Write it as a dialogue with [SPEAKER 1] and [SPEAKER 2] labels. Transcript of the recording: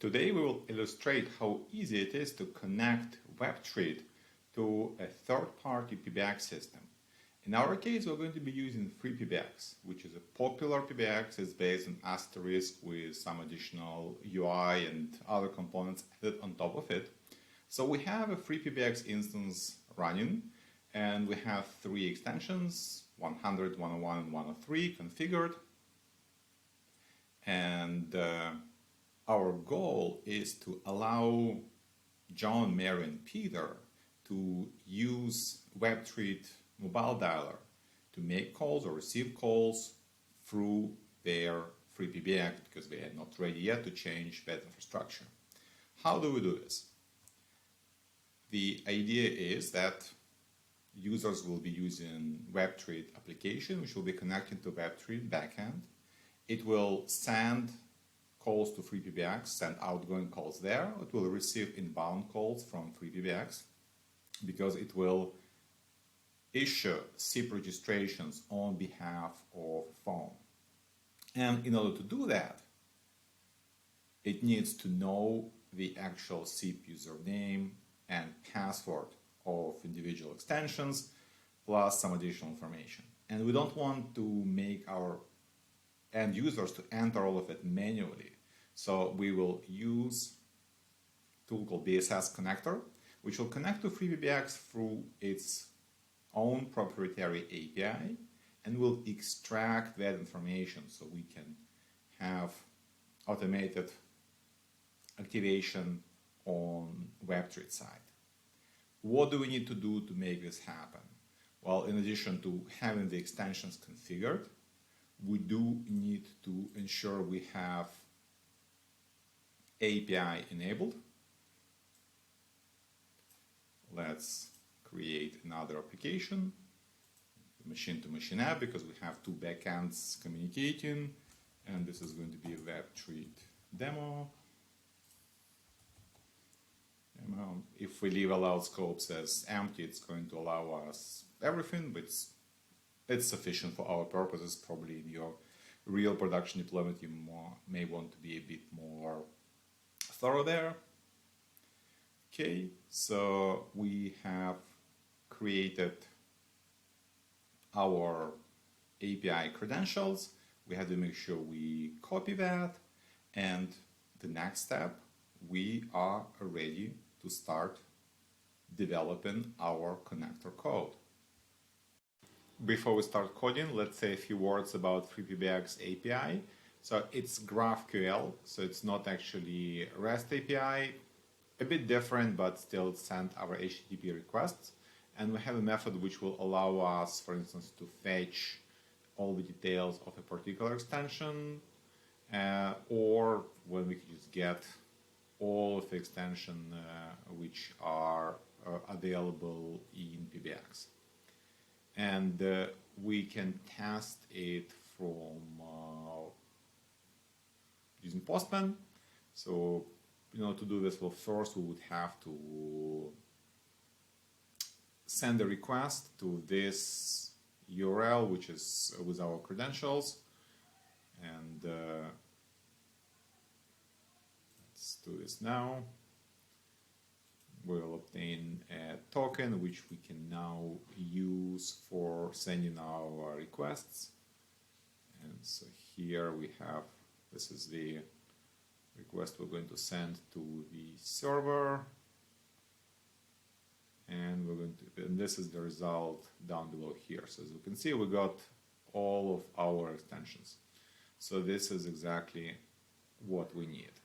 [SPEAKER 1] Today we will illustrate how easy it is to connect WebTrit to a third-party PBX system. In our case, we're going to be using FreePBX, which is a popular PBX. It's based on Asterisk with some additional UI and other components added on top of it. So we have a FreePBX instance running, and we have three extensions, 100, 101, and 103 configured. And our goal is to allow John, Mary, and Peter to use WebTrit mobile dialer to make calls or receive calls through their FreePBX because they are not ready yet to change that infrastructure. How do we do this? The idea is that users will be using WebTrit application, which will be connected to WebTrit backend. It will send calls to FreePBX, send outgoing calls there. It will receive inbound calls from FreePBX because it will issue SIP registrations on behalf of a phone. And in order to do that, it needs to know the actual SIP username and password of individual extensions, plus some additional information. And we don't want to make our end users to enter all of it manually. So we will use a tool called BSS Connector, which will connect to FreePBX through its own proprietary API and will extract that information so we can have automated activation on WebTrit side. What do we need to do to make this happen? Well, in addition to having the extensions configured, we do need to ensure we have API enabled. Let's create another application, machine-to-machine app, because we have two backends communicating, and this is going to be a WebTrit demo. If we leave allowed scopes as empty, it's going to allow us everything, but it's sufficient for our purposes. Probably in your real production deployment, you may want to be a bit more thorough there. Okay, so we have created our API credentials. We have to make sure we copy that, and the next step, we are ready to start developing our connector code. Before we start coding, let's say a few words about FreePBX API. So it's GraphQL, so it's not actually REST API, a bit different, but still send our HTTP requests. And we have a method which will allow us, for instance, to fetch all the details of a particular extension, or when we can just get all of the extensions which are available in PBX. And we can test it from using Postman. So, to do this, well, first we would have to send a request to this URL, which is with our credentials. And let's do this now. We'll obtain a token, which we can now use for sending our requests. And so here we have, this is the request we're going to send to the server. And this is the result down below here. So as you can see, we got all of our extensions. So this is exactly what we need.